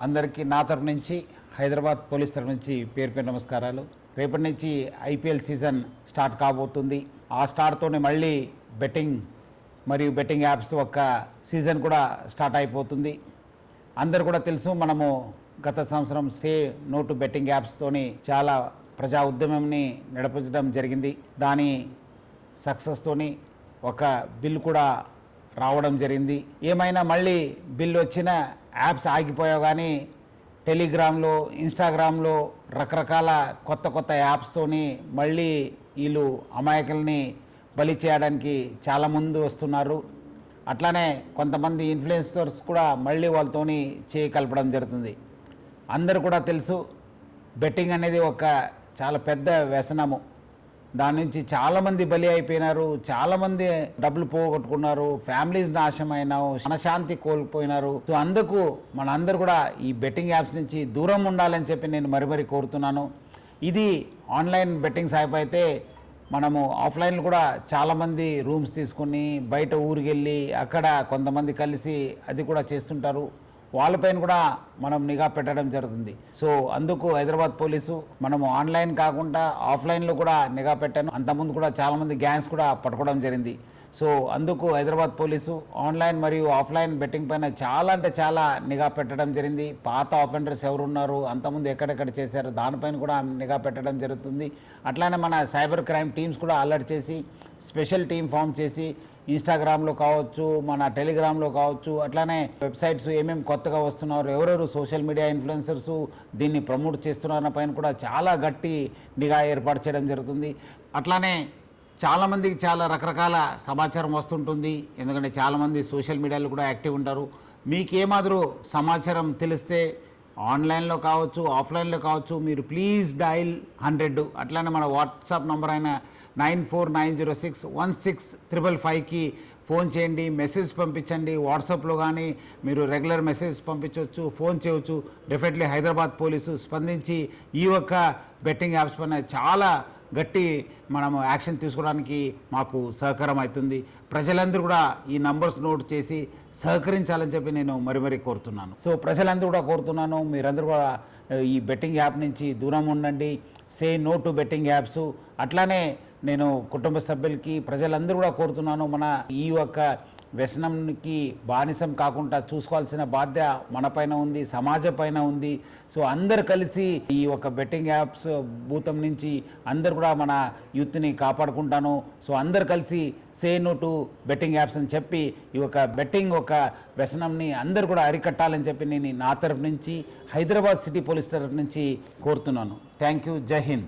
అందరికీ నా తరపు నుంచి హైదరాబాద్ పోలీస్ తరపు నుంచి పేరు పేరు నమస్కారాలు. రేపటి నుంచి ఐపీఎల్ సీజన్ స్టార్ట్ కాబోతుంది. ఆ స్టార్ట్తోనే మళ్ళీ బెట్టింగ్ మరియు బెట్టింగ్ యాప్స్ ఒక సీజన్ కూడా స్టార్ట్ అయిపోతుంది. అందరు కూడా తెలుసు, మనము గత సంవత్సరం సే నో టు బెట్టింగ్ యాప్స్తోని చాలా ప్రజా ఉద్యమంని నడిపించడం జరిగింది. దాని సక్సెస్తోని ఒక బిల్ కూడా రావడం జరిగింది. ఏమైనా మళ్ళీ బిల్ వచ్చిన యాప్స్ ఆగిపోయావు, కానీ టెలిగ్రామ్లో, ఇన్స్టాగ్రామ్లో రకరకాల కొత్త యాప్స్తోని మళ్ళీ వీళ్ళు అమాయకుల్ని బలి చేయడానికి చాలా ముందు వస్తున్నారు. అట్లానే కొంతమంది ఇన్ఫ్లుయెన్సర్స్ కూడా మళ్ళీ వాళ్ళతోని చేయి కలపడం జరుగుతుంది. అందరు కూడా తెలుసు, బెట్టింగ్ అనేది ఒక చాలా పెద్ద వ్యసనము. దాని నుంచి చాలామంది బలి అయిపోయినారు, చాలామంది డబ్బులు పోగొట్టుకున్నారు, ఫ్యామిలీస్ నాశనమైనారు, మనశాంతి కోల్పోయినారు. సో అందుకు మనందరూ కూడా ఈ బెట్టింగ్ యాప్స్ నుంచి దూరం ఉండాలని చెప్పి నేను మరీ కోరుతున్నాను. ఇది ఆన్లైన్ బెట్టింగ్ యాప్ అయితే మనము ఆఫ్లైన్లో కూడా చాలామంది రూమ్స్ తీసుకుని బయట ఊరికి వెళ్ళి అక్కడ కొంతమంది కలిసి అది కూడా చేస్తుంటారు. వాళ్ళపైన కూడా మనం నిఘా పెట్టడం జరుగుతుంది. సో అందుకు హైదరాబాద్ పోలీసు మనము ఆన్లైన్ కాకుండా ఆఫ్లైన్లో కూడా నిఘా పెట్టాను. అంతకుముందు కూడా చాలామంది గ్యాంగ్స్ కూడా పట్టుకోవడం జరిగింది. సో అందుకు హైదరాబాద్ పోలీసు ఆన్లైన్ మరియు ఆఫ్లైన్ బెట్టింగ్ పైన చాలా అంటే చాలా నిఘా పెట్టడం జరిగింది. పాత ఆఫెండర్స్ ఎవరున్నారు, అంతకుముందు ఎక్కడెక్కడ చేశారు, దానిపైన కూడా నిఘా పెట్టడం జరుగుతుంది. అట్లానే మన సైబర్ క్రైమ్ టీమ్స్ కూడా అలర్ట్ చేసి స్పెషల్ టీం ఫామ్ చేసి ఇన్స్టాగ్రామ్లో కావచ్చు, మన టెలిగ్రామ్లో కావచ్చు, అట్లానే వెబ్సైట్స్ ఏమేమి కొత్తగా వస్తున్నారు, ఎవరెవరు సోషల్ మీడియా ఇన్ఫ్లుయెన్సర్స్ దీన్ని ప్రమోట్ చేస్తున్నారన్న పైన కూడా చాలా గట్టి నిఘా ఏర్పాటు చేయడం జరుగుతుంది. అట్లానే చాలామందికి చాలా రకరకాల సమాచారం వస్తుంటుంది. ఎందుకంటే చాలామంది సోషల్ మీడియాలో కూడా యాక్టివ్ ఉంటారు. మీకేమాదిరూ సమాచారం తెలిస్తే ఆన్లైన్లో కావచ్చు, ఆఫ్లైన్లో కావచ్చు, మీరు ప్లీజ్ డయల్ 100. అట్లానే మన వాట్సాప్ నంబర్ అయిన 9490616555కి ఫోన్ చేయండి, మెసేజ్ పంపించండి. వాట్సాప్లో కానీ మీరు రెగ్యులర్ మెసేజ్ పంపించవచ్చు, ఫోన్ చేయవచ్చు. డెఫినెట్లీ హైదరాబాద్ పోలీసు స్పందించి ఈ ఒక్క బెట్టింగ్ యాప్స్ పైన చాలా గట్టి మనము యాక్షన్ తీసుకోవడానికి మాకు సహకారం అవుతుంది. ప్రజలందరూ కూడా ఈ నంబర్స్ నోట్ చేసి సహకరించాలని చెప్పి నేను మరీ కోరుతున్నాను. సో ప్రజలందరూ కూడా కోరుతున్నాను, మీరందరూ కూడా ఈ బెట్టింగ్ యాప్ నుంచి దూరం ఉండండి. Say no to betting apps. అట్లానే నేను కుటుంబ సభ్యులకి, ప్రజలందరూ కూడా కోరుతున్నాను, మన ఈ యొక్క వ్యసనంకి బానిసం కాకుండా చూసుకోవాల్సిన బాధ్యత మన పైన ఉంది, సమాజం పైన ఉంది. సో అందరు కలిసి ఈ ఒక బెట్టింగ్ యాప్స్ భూతం నుంచి అందరు కూడా మన యూత్ని కాపాడుకుంటాను. సో అందరు కలిసి say no to betting apps అని చెప్పి ఈ ఒక బెట్టింగ్ ఒక వ్యసనంని అందరు కూడా అరికట్టాలని చెప్పి నేను నా తరఫు నుంచి, హైదరాబాద్ సిటీ పోలీస్ తరఫు నుంచి కోరుతున్నాను. Thank you. జై హింద్.